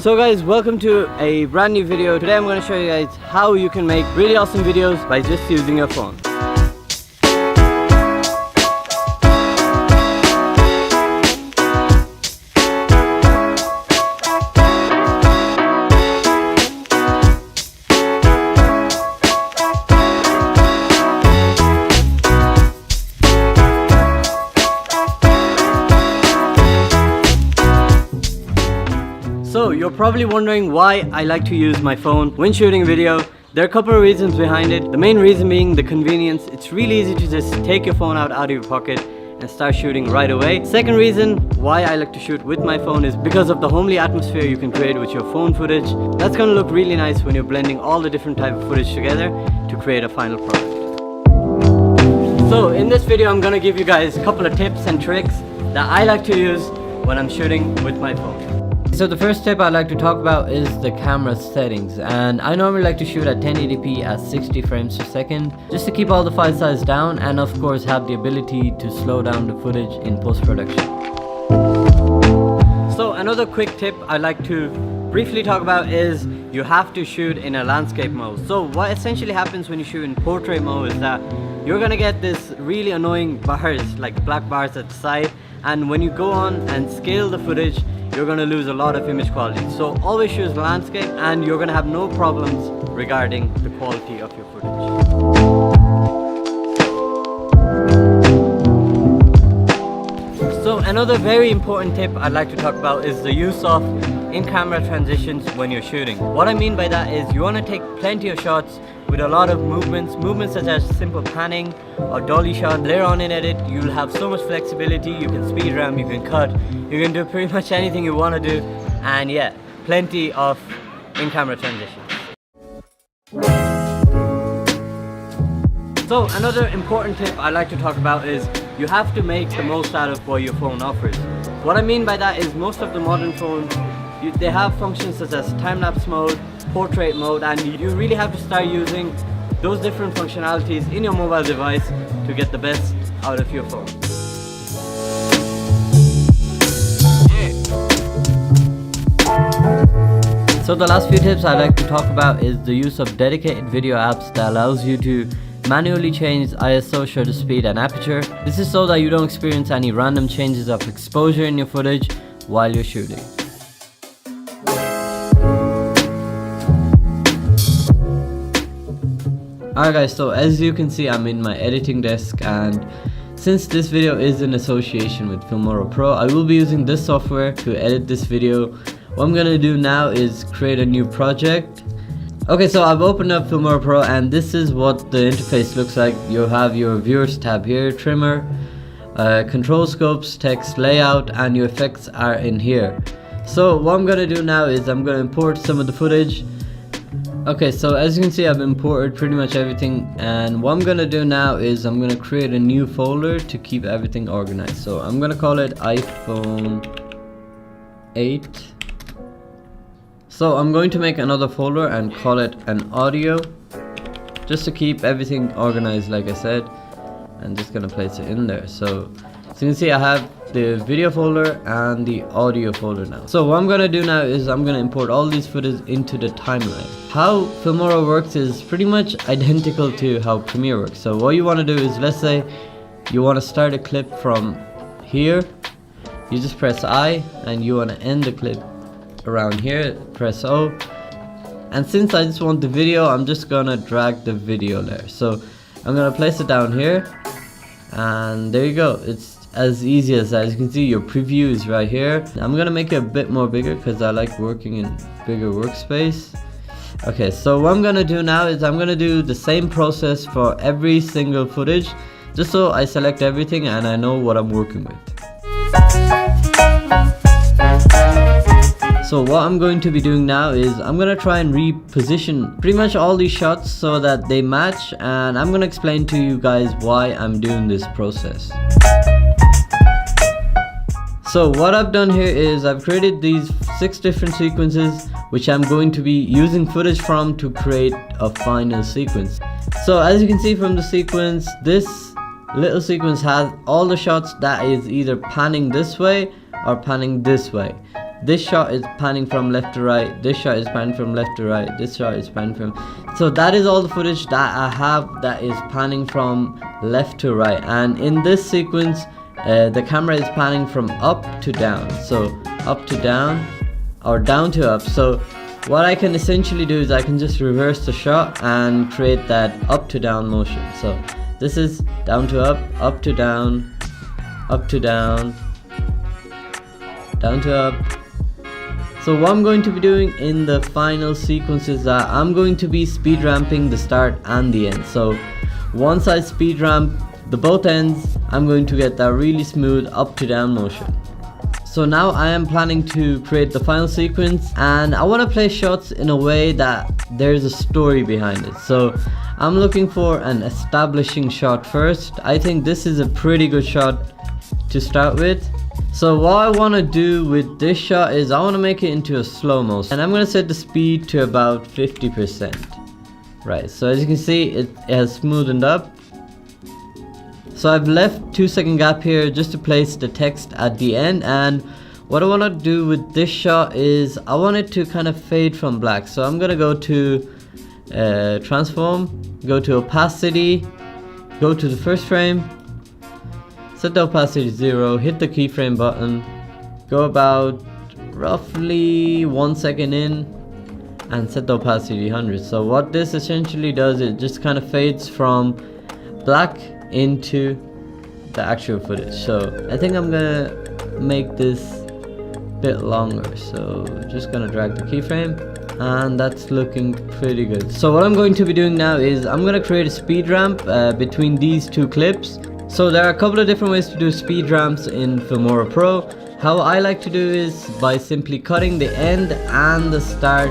So guys, welcome to a brand new video. Today I'm going to show you guys how you can make really awesome videos by just using your phone. So you're probably wondering why I like to use my phone when shooting video. There are a couple of reasons behind it. The main reason being the convenience. It's really easy to just take your phone out of your pocket and start shooting right away. Second reason why I like to shoot with my phone is because of the homely atmosphere you can create with your phone footage. That's gonna look really nice when you're blending all the different type of footage together to create a final product. So in this video I'm gonna give you guys a couple of tips and tricks that I like to use when I'm shooting with my phone. So the first tip I'd like to talk about is the camera settings, and I normally like to shoot at 1080p at 60 frames per second just to keep all the file size down and of course have the ability to slow down the footage in post-production. So another quick tip I'd like to briefly talk about is you have to shoot in a landscape mode. So what essentially happens when you shoot in portrait mode is that you're gonna get this really annoying bars, like black bars at the side, and when you go on and scale the footage you're going to lose a lot of image quality. So always choose landscape and you're going to have no problems regarding the quality of your footage. So another very important tip I'd like to talk about is the use of in-camera transitions when you're shooting. What I mean by that is you want to take plenty of shots with a lot of movements such as simple panning or dolly shot. Later on in edit you'll have so much flexibility. You can speed ramp, you can cut, you can do pretty much anything you want to do, and yeah, plenty of in-camera transitions. So another important tip I like to talk about is you have to make the most out of what your phone offers. What I mean by that is most of the modern phones, they have functions such as time-lapse mode, portrait mode, and you really have to start using those different functionalities in your mobile device to get the best out of your phone. So the last few tips I'd like to talk about is the use of dedicated video apps that allows you to manually change ISO, shutter speed and aperture. This is so that you don't experience any random changes of exposure in your footage while you're shooting. Alright guys, so as you can see I'm in my editing desk, and since this video is in association with Filmora Pro, I will be using this software to edit this video. What I'm gonna do now is create a new project. Okay, so I've opened up Filmora Pro and this is what the interface looks like. You'll have your viewers tab here, trimmer, control scopes, text, layout, and your effects are in here. So what I'm gonna do now is I'm gonna import some of the footage. Okay, so as you can see I've imported pretty much everything, and what I'm gonna do now is I'm gonna create a new folder to keep everything organized. So I'm gonna call it iPhone 8. So I'm going to make another folder and call it an audio, just to keep everything organized like I said. I'm just gonna place it in there. So as you can see I have the video folder and the audio folder now. So what I'm gonna do now is I'm gonna import all these footage into the timeline. How Filmora works is pretty much identical to how Premiere works. So what you want to do is, let's say you want to start a clip from here, you just press I, and you want to end the clip around here, press O. And since I just want the video, I'm just gonna drag the video there. So I'm gonna place it down here, and there you go. It's as easy as that. As you can see, your preview is right here. I'm gonna make it a bit more bigger because I like working in bigger workspace. Okay, so what I'm gonna do now is I'm gonna do the same process for every single footage, just so I select everything and I know what I'm working with. So what I'm going to be doing now is I'm gonna try and reposition pretty much all these shots so that they match, and I'm gonna explain to you guys why I'm doing this process. So what I've done here is I've created these 6 different sequences which I'm going to be using footage from to create a final sequence. So as you can see from the sequence, this little sequence has all the shots that is either panning this way or panning this way. this shot is panning from left to right, this shot is panning from left to right, this shot is panning from, so that is all the footage that I have that is panning from left to right. And in this sequence the camera is panning from up to down, so up to down or down to up. So what I can essentially do is I can just reverse the shot and create that up to down motion. So this is down to up to down, up to down, down to up. So what I'm going to be doing in the final sequence is that I'm going to be speed ramping the start and the end. So once I speed ramp the both ends, I'm going to get that really smooth up to down motion. So now I am planning to create the final sequence, and I want to place shots in a way that there's a story behind it. So I'm looking for an establishing shot first. I think this is a pretty good shot to start with. So what I want to do with this shot is I want to make it into a slow-mo, and I'm going to set the speed to about 50%. Right, so as you can see it has smoothened up. So I've left 2-second gap here just to place the text at the end, and what I want to do with this shot is I want it to kind of fade from black. So I'm going to go to transform, go to opacity, go to the first frame, set the opacity to 0, hit the keyframe button, go about roughly 1 second in and set the opacity to 100. So what this essentially does, it just kind of fades from black into the actual footage. So I think I'm gonna make this a bit longer, so just gonna drag the keyframe, and that's looking pretty good. So what I'm going to be doing now is I'm gonna create a speed ramp between these two clips. So there are a couple of different ways to do speed ramps in Filmora Pro. How I like to do is by simply cutting the end and the start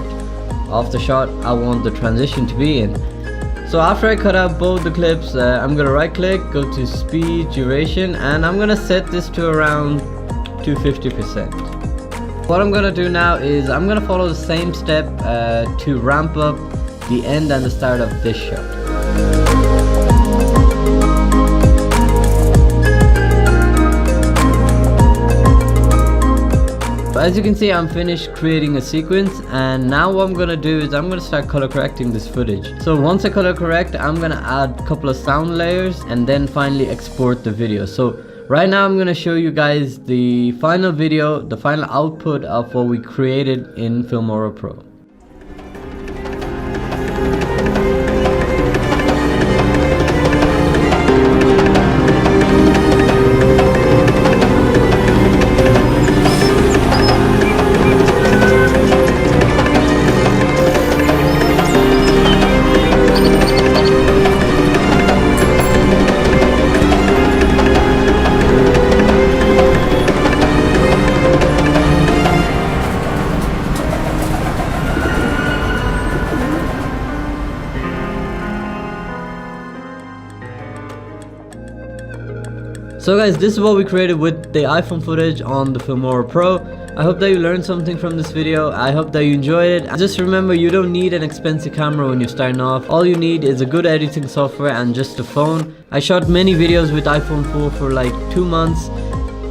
of the shot I want the transition to be in. So after I cut out both the clips, I'm gonna right click, go to speed duration, and I'm gonna set this to around 250%. What I'm gonna do now is I'm gonna follow the same step to ramp up the end and the start of this shot. As you can see, I'm finished creating a sequence, and now what I'm gonna do is I'm gonna start color correcting this footage. So once I color correct, I'm gonna add a couple of sound layers and then finally export the video. So right now I'm gonna show you guys the final video, the final output of what we created in Filmora Pro. So guys, this is what we created with the iPhone footage on the Filmora Pro. I hope that you learned something from this video. I hope that you enjoyed it. Just remember, you don't need an expensive camera when you're starting off. All you need is a good editing software and just a phone. I shot many videos with iPhone 4 for like 2 months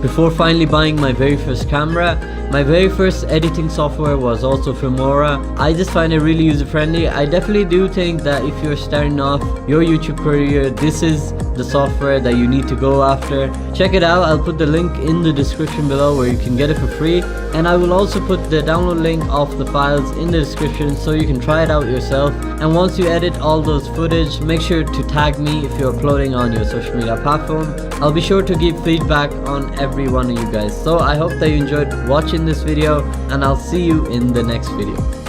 before finally buying my very first camera. My very first editing software was also Filmora. I just find it really user friendly. I definitely do think that if you're starting off your YouTube career, this is the software that you need to go after. Check it out. I'll put the link in the description below where you can get it for free, and I will also put the download link of the files in the description so you can try it out yourself. And once you edit all those footage, make sure to tag me if you're uploading on your social media platform. I'll be sure to give feedback on every one of you guys. So I hope that you enjoyed watching this video, and I'll see you in the next video.